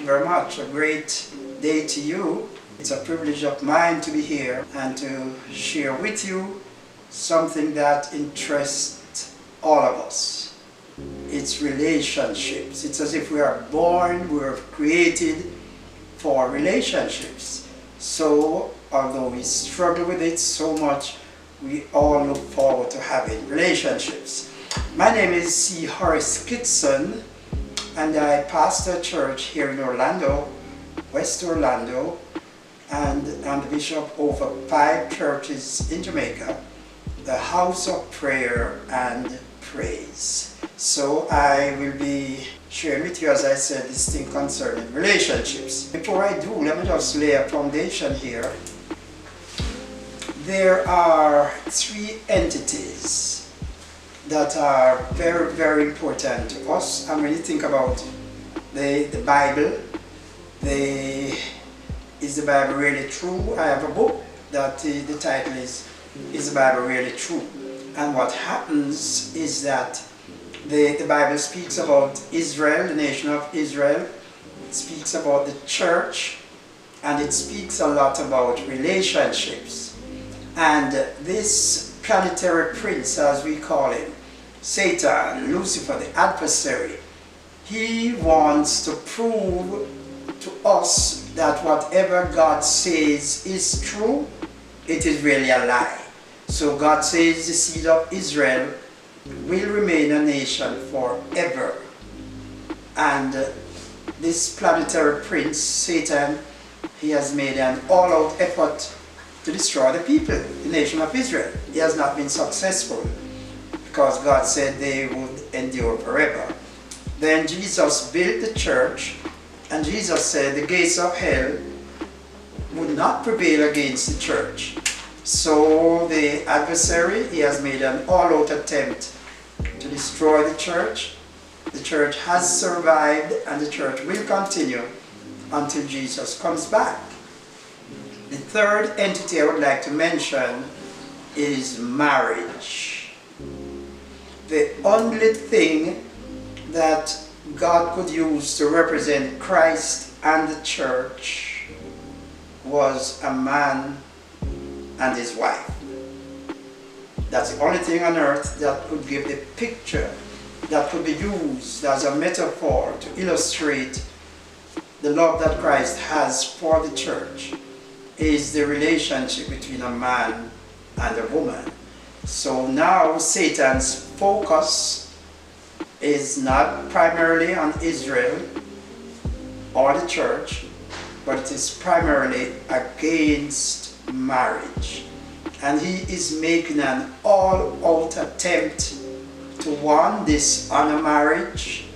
you very much. A great day to you. It's a privilege of mine to be here and to share with you something that interests all of us. It's relationships. It's as if we are born, we are created for relationships. So, although we struggle with it so much, we all look forward to having relationships. My name is Horace Kitson, and I pastor a church here in Orlando, West Orlando, and I'm the bishop over 5 churches in Jamaica, the House of Prayer and Praise. So I will be sharing with you, as I said, this thing concerning relationships. Before I do, let me just lay a foundation here. There are 3 entities that are very, very important to us. And when you think about the Bible, is the Bible really true? I have a book that the title is the Bible Really True? And what happens is that the Bible speaks about Israel, the nation of Israel. It speaks about the church, and it speaks a lot about relationships. And this planetary prince, as we call him, Satan, Lucifer, the adversary, he wants to prove to us that whatever God says is true, it is really a lie. So God says the seed of Israel will remain a nation forever. And this planetary prince, Satan, he has made an all-out effort to destroy the people, the nation of Israel. He has not been successful because God said they would endure forever. Then Jesus built the church, and Jesus said the gates of hell would not prevail against the church. So the adversary, he has made an all-out attempt to destroy the church. The church has survived, and the church will continue until Jesus comes back. The third entity I would like to mention is marriage. The only thing that God could use to represent Christ and the church was a man and his wife. That's the only thing on earth that could give the picture, that could be used as a metaphor to illustrate the love that Christ has for the church, is the relationship between a man and a woman. So now Satan's focus is not primarily on Israel or the church, but it is primarily against marriage. And he is making an all-out attempt to, 1, dishonor marriage,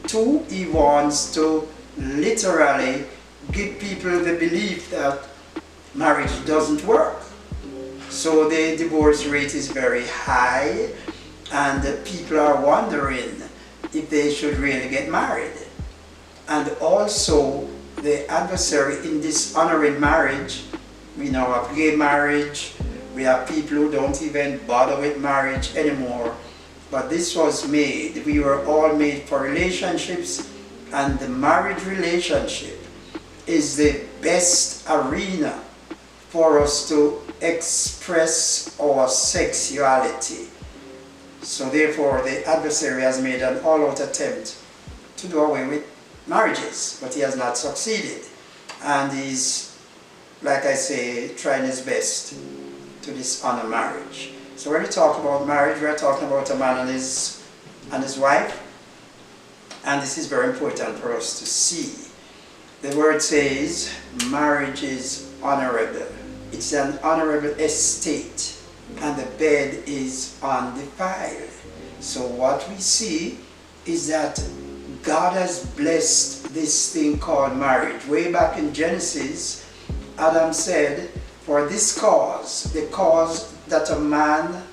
2, he wants to literally give people the belief that marriage doesn't work. So the divorce rate is very high, and people are wondering if they should really get married. And also the adversary in dishonoring marriage, we now have gay marriage, we have people who don't even bother with marriage anymore. But this was made, we were all made for relationships, and the marriage relationship is the best arena for us to express our sexuality. So therefore the adversary has made an all-out attempt to do away with marriages, but he has not succeeded. And he's, like I say, trying his best to dishonor marriage. So when we talk about marriage, we're talking about a man and his wife. And this is very important for us to see. The word says marriage is honorable. It's an honorable estate, and the bed is undefiled. So what we see is that God has blessed this thing called marriage. Way back in Genesis, Adam said, for this cause, the cause that a man,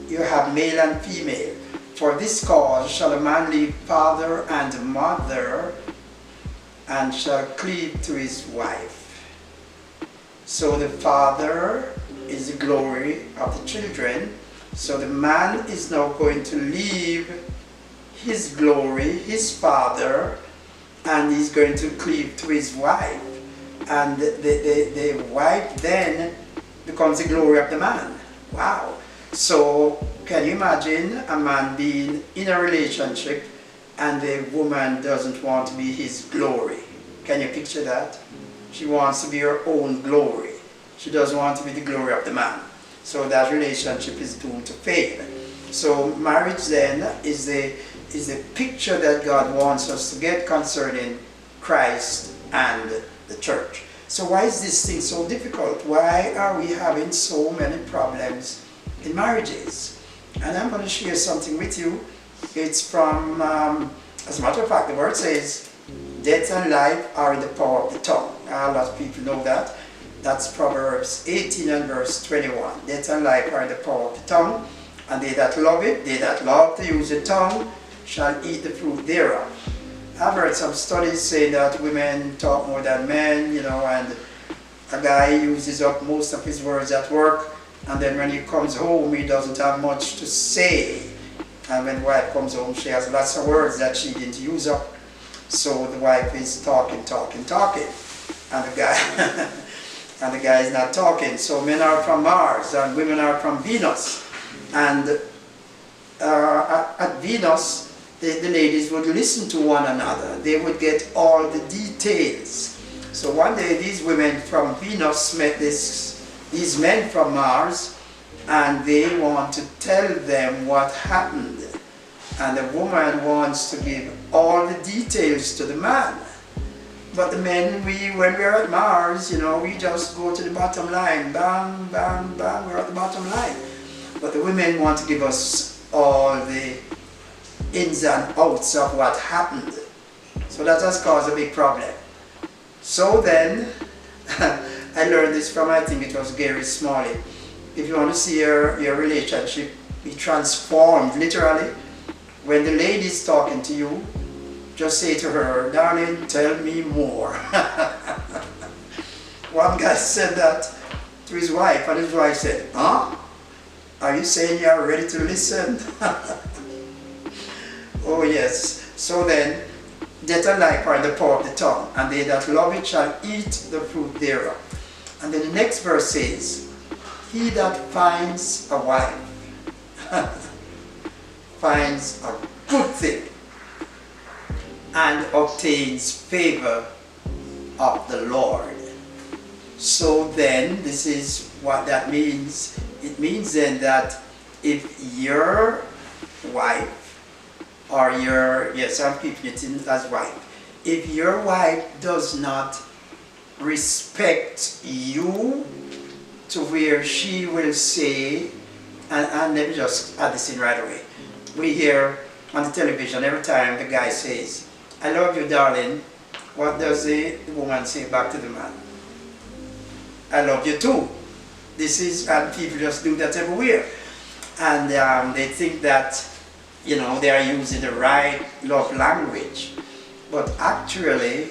you have male and female, for this cause shall a man leave father and mother and shall cleave to his wife. So the father is the glory of the children. So the man is now going to leave his glory, his father, and he's going to cleave to his wife. And the wife then becomes the glory of the man. Wow. So can you imagine a man being in a relationship and the woman doesn't want to be his glory? Can you picture that? She wants to be her own glory. She doesn't want to be the glory of the man. So that relationship is doomed to fail. So marriage then is the picture that God wants us to get concerning Christ and the church. So why is this thing so difficult? Why are we having so many problems in marriages? And I'm going to share something with you. It's from, as a matter of fact, the word says, death and life are in the power of the tongue. A lot of people know that. That's Proverbs 18 and verse 21. Death and life are in the power of the tongue, and they that love it, they that love to use the tongue, shall eat the fruit thereof. I've heard some studies say that women talk more than men, and a guy uses up most of his words at work, and then when he comes home, he doesn't have much to say. And when the wife comes home, she has lots of words that she didn't use up. So the wife is talking, and the guy and the guy is not talking. So men are from Mars and women are from Venus. And at Venus, the ladies would listen to one another. They would get all the details. So one day these women from Venus met these men from Mars, and they want to tell them what happened. And the woman wants to give all the details to the man. But the men, when we're at Mars, we just go to the bottom line. Bang, bang, bang, we're at the bottom line. But the women want to give us all the ins and outs of what happened. So that has caused a big problem. So then, I learned this from, I think it was Gary Smalley. If you want to see your relationship be transformed, literally, when the lady's talking to you, just say to her, darling, tell me more. One guy said that to his wife, and his wife said, huh? Are you saying you're ready to listen? Oh yes. So then, death and life are in the power of the tongue, and they that love it shall eat the fruit thereof. And then the next verse says, he that finds a wife finds a good thing and obtains favor of the Lord. So then, this is what that means. It means then that if your wife, or I'm keeping it in as wife, if your wife does not respect you to where she will say, and let me just add this in right away. We hear on the television every time the guy says, I love you, darling. What does the woman say back to the man? I love you too. And people just do that everywhere. And they think that, they are using the right love language. But actually,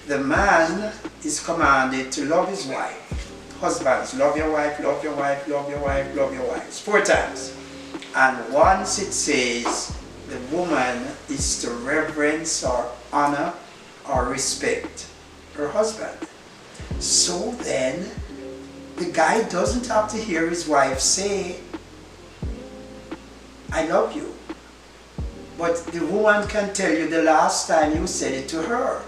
the man is commanded to love his wife. Husbands, love your wife, love your wife, love your wife, love your wife. 4 times. And once it says the woman is to reverence or honor or respect her husband. So then, the guy doesn't have to hear his wife say, I love you. But the woman can tell you the last time you said it to her,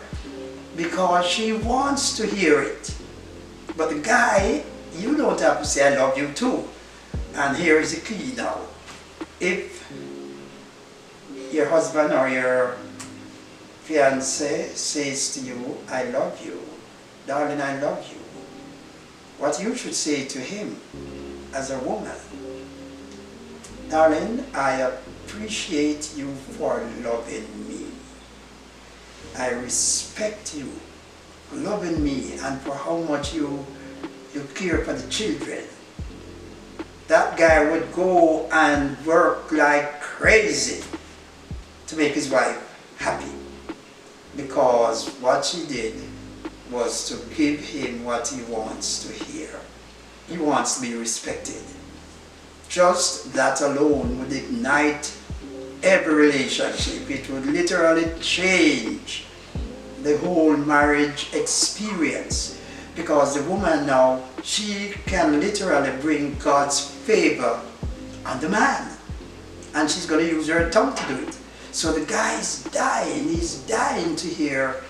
because she wants to hear it. But the guy, you don't have to say, I love you too. And here is the key now. If your husband or your fiancé says to you, I love you, darling, I love you, what you should say to him as a woman, darling, I appreciate you for loving me. I respect you for loving me and for how much you care for the children. That guy would go and work like crazy to make his wife happy, because what she did was to give him what he wants to hear. He wants to be respected. Just that alone would ignite every relationship. It would literally change the whole marriage experience, because the woman now, she can literally bring God's favor on the man, and she's going to use her tongue to do it. So the guy is dying, he's dying to hear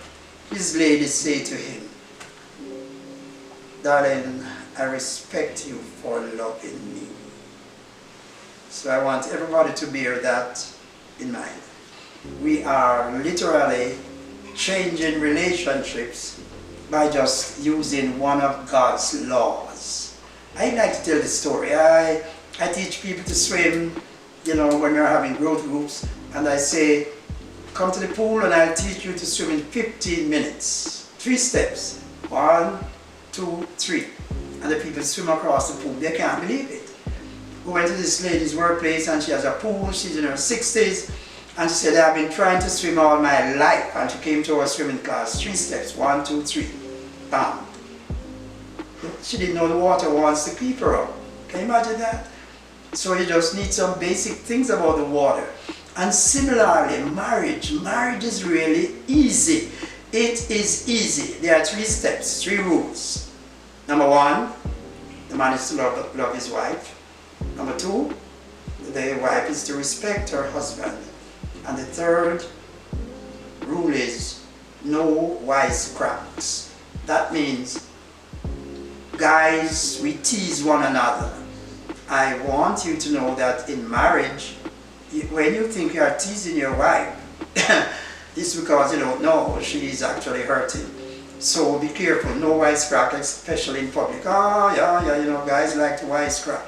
his lady say to him, darling, I respect you for loving me. So I want everybody to bear that in mind. We are literally changing relationships by just using one of God's laws. I like to tell the story. I teach people to swim, you know, when we're having growth groups, and I say, come to the pool and I'll teach you to swim in 15 minutes. 3 steps. 1, 2, 3. And the people swim across the pool. They can't believe it. We went to this lady's workplace and she has a pool. She's in her 60s. And she said, I've been trying to swim all my life. And she came to our swimming class. 3 steps. 1, 2, 3. Bam. She didn't know the water wants to keep her up. Can you imagine that? So you just need some basic things about the water. And similarly, marriage is really easy. It is easy. There are 3 steps, 3 rules. Number 1, the man is to love his wife. Number 2, the wife is to respect her husband. And the 3rd rule is no wisecracks. That means, guys, we tease one another. I want you to know that in marriage, when you think you are teasing your wife, it's because you don't know she is actually hurting. So be careful, no wisecrack, especially in public. Oh, yeah, you know, guys like to wisecrack.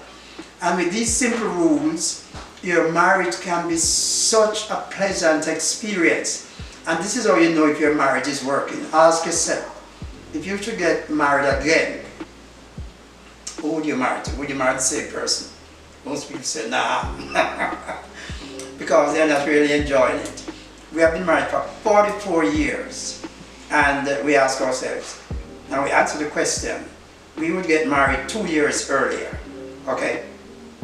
And with these simple rules, your marriage can be such a pleasant experience. And this is how you know if your marriage is working. Ask yourself, if you should get married again, who would you marry to? Would you marry the same person? Most people say, nah. Because they're not really enjoying it. We have been married for 44 years. And we ask ourselves, now we answer the question, we would get married 2 years earlier. Okay?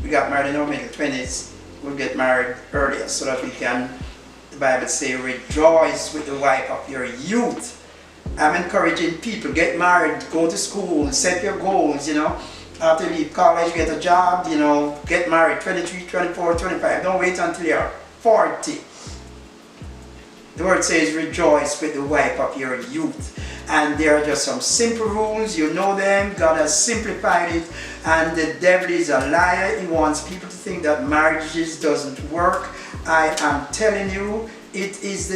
We got married in our middle 20s. We'll get married earlier so that we can, the Bible says, rejoice with the wife of your youth. I'm encouraging people, get married, go to school, set your goals, you know. After you leave college, get a job, you know, get married, 23, 24, 25. Don't wait until you're 40. The word says rejoice with the wife of your youth. And there are just some simple rules, you know them, God has simplified it, and the devil is a liar. He wants people to think that marriages doesn't work. I am telling you, it is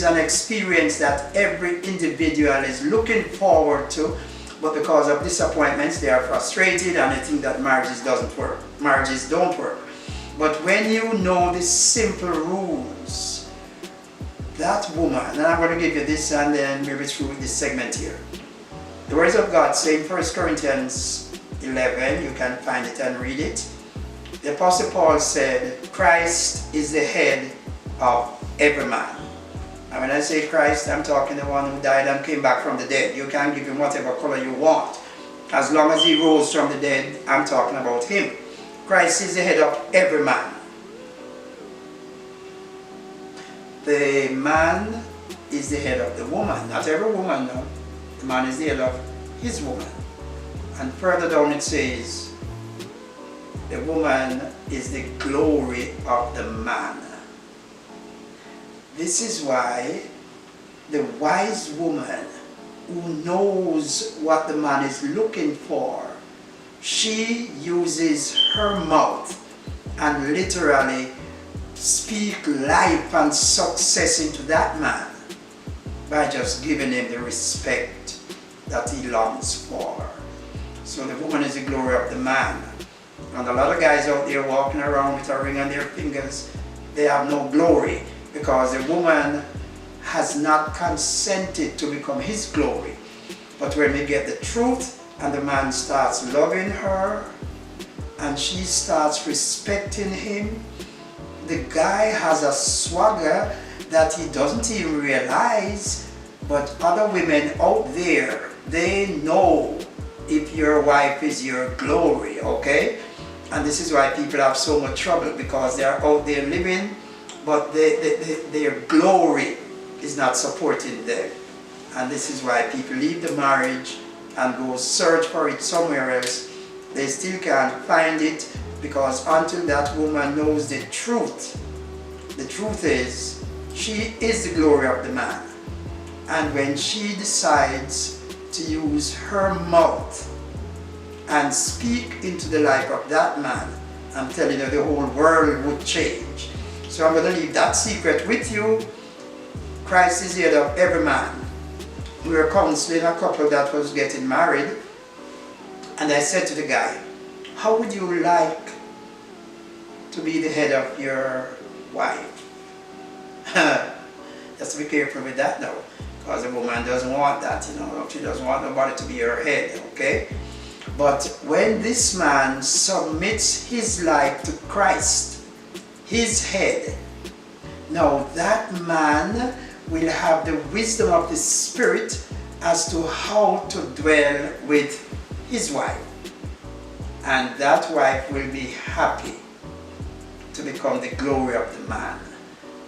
an experience that every individual is looking forward to, but because of disappointments, they are frustrated and they think that marriages doesn't work. Marriages don't work. But when you know the simple rules, that woman, and I'm going to give you this and then maybe through this segment here. The words of God say in 1 Corinthians 11, you can find it and read it. The Apostle Paul said, Christ is the head of every man. And when I say Christ, I'm talking the one who died and came back from the dead. You can give him whatever color you want. As long as he rose from the dead, I'm talking about him. Christ is the head of every man. The man is the head of the woman. Not every woman, no. The man is the head of his woman. And further down it says, the woman is the glory of the man. This is why the wise woman who knows what the man is looking for, she uses her mouth and literally speak life and success into that man by just giving him the respect that he longs for. So the woman is the glory of the man. And a lot of guys out there walking around with a ring on their fingers, they have no glory because the woman has not consented to become his glory. But when we get the truth and the man starts loving her and she starts respecting him, the guy has a swagger that he doesn't even realize, but other women out there, they know if your wife is your glory, okay? And this is why people have so much trouble, because they are out there living but their glory is not supporting them. And this is why people leave the marriage and go search for it somewhere else. They still can't find it, because until that woman knows the truth is, she is the glory of the man. And when she decides to use her mouth and speak into the life of that man, I'm telling you, the whole world would change. So I'm going to leave that secret with you. Christ is the head of every man. We were counseling a couple that was getting married, and I said to the guy, how would you like to be the head of your wife? Just be careful with that now, because a woman doesn't want that, you know. She doesn't want nobody to be her head, okay? But when this man submits his life to Christ, his head, now that man will have the wisdom of the Spirit as to how to dwell with his wife. And that wife will be happy to become the glory of the man.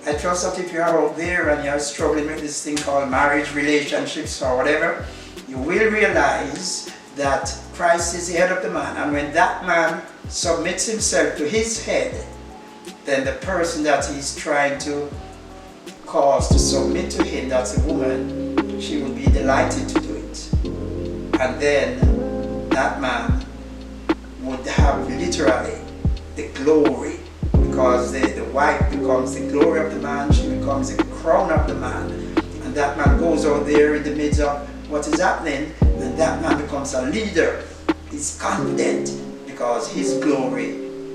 I trust that if you are out there and you're struggling with this thing called marriage, relationships, or whatever, you will realize that Christ is the head of the man. And when that man submits himself to his head, then the person that he's trying to cause to submit to him, that's a woman, she will be delighted to do it. And then that man would have literally the glory, because the wife becomes the glory of the man, she becomes the crown of the man. And that man goes out there in the midst of what is happening, and that man becomes a leader. He's confident because his glory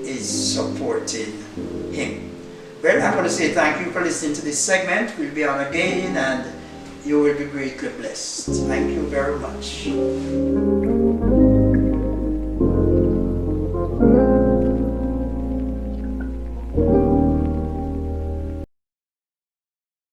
is supporting him. Well, I'm going to say thank you for listening to this segment. We'll be on again, and you will be greatly blessed. Thank you very much.